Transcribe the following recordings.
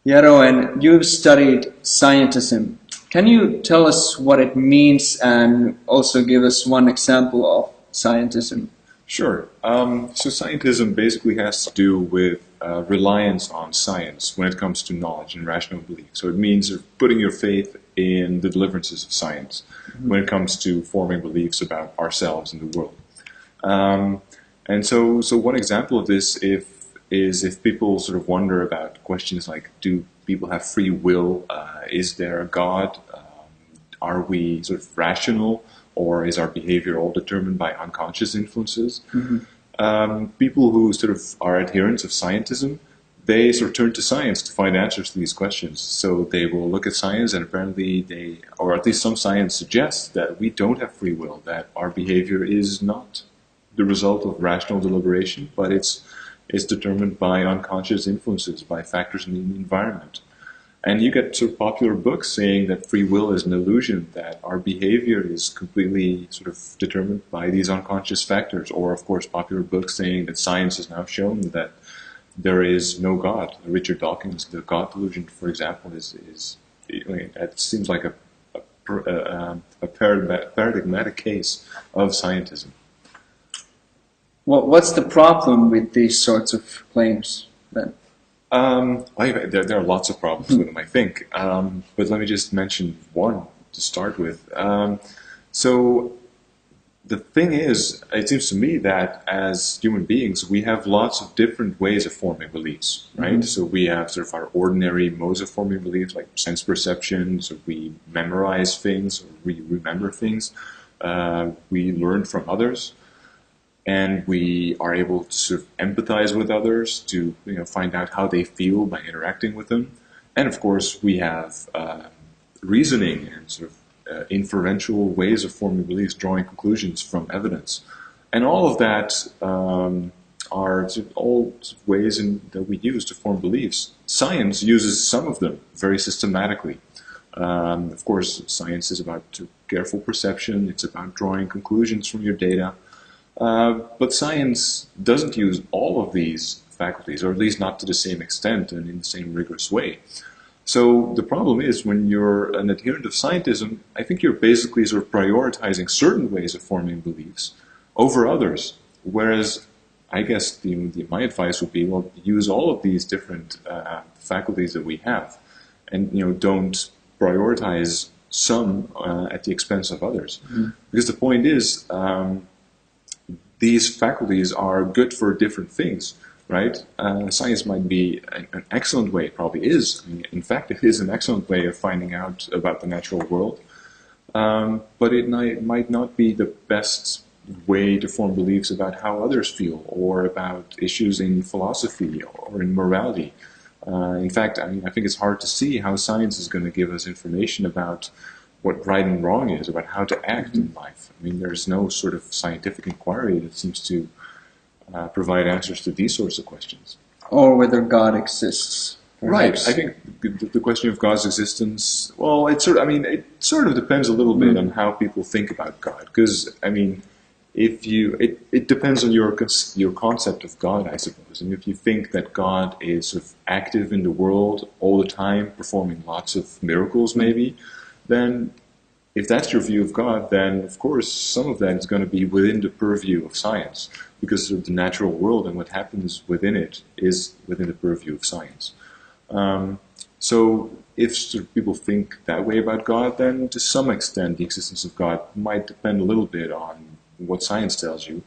Yaro, and you've studied scientism. Can you tell us what it means and also give us one example of scientism? Sure. So scientism basically has to do with reliance on science when it comes to knowledge and rational belief. So it means putting your faith in the deliverances of science when it comes to forming beliefs about ourselves and the world. Um, and so one example of this is if people sort of wonder about questions like, do people have free will? Is there a God? Are we sort of rational, or is our behavior all determined by unconscious influences? People who sort of are adherents of scientism, they sort of turn to science to find answers to these questions. So they will look at science, and apparently or at least some science suggests that we don't have free will, that our behavior is not the result of rational deliberation, but it's determined by unconscious influences, by factors in the environment. And you get sort of popular books saying that free will is an illusion, that our behavior is completely sort of determined by these unconscious factors. Or, of course, popular books saying that science has now shown that there is no God. Richard Dawkins' The God Delusion, for example, it seems like a paradigmatic case of scientism. What's the problem with these sorts of claims then? There are lots of problems with them, I think. But let me just mention one to start with. So the thing is, it seems to me that as human beings, we have lots of different ways of forming beliefs, right? So we have sort of our ordinary modes of forming beliefs, like sense perception, so we memorize things, or we remember things. We learn from others. And we are able to sort of empathize with others, to find out how they feel by interacting with them. And of course, we have reasoning and sort of inferential ways of forming beliefs, drawing conclusions from evidence. And all of that are sort of all ways that we use to form beliefs. Science uses some of them very systematically. Of course, science is about careful perception. It's about drawing conclusions from your data. But science doesn't use all of these faculties, or at least not to the same extent and in the same rigorous way. So the problem is, when you're an adherent of scientism, I think you're basically sort of prioritizing certain ways of forming beliefs over others. Whereas I guess my advice would be, well, use all of these different faculties that we have, and don't prioritize some at the expense of others. Because the point is, these faculties are good for different things, right? Science might be an excellent way, it probably is. I mean, in fact, it is an excellent way of finding out about the natural world. But it might not be the best way to form beliefs about how others feel, or about issues in philosophy or in morality. In fact, I think it's hard to see how science is going to give us information about what right and wrong is, about how to act in life. I mean, there's no sort of scientific inquiry that seems to provide answers to these sorts of questions. Or whether God exists. Perhaps. Right. I think the question of God's existence, well, it sort of depends a little bit on how people think about God. Because, it depends on your concept of God, I suppose. And if you think that God is sort of active in the world all the time, performing lots of miracles, maybe, then if that's your view of God, then of course some of that is going to be within the purview of science, because the natural world and what happens within it is within the purview of science. So if sort of people think that way about God, then to some extent the existence of God might depend a little bit on what science tells you.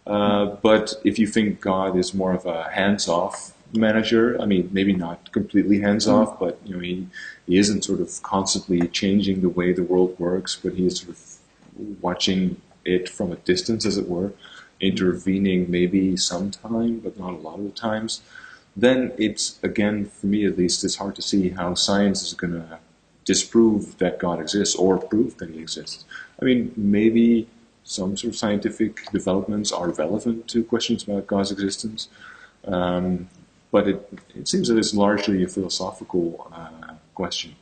But if you think God is more of a hands-off manager, maybe not completely hands-off, but he isn't sort of constantly changing the way the world works, but he is sort of watching it from a distance, as it were, intervening maybe sometime, but not a lot of the times, then it's, again, for me at least, it's hard to see how science is going to disprove that God exists or prove that he exists. Maybe some sort of scientific developments are relevant to questions about God's existence, but it seems that it's largely a philosophical question.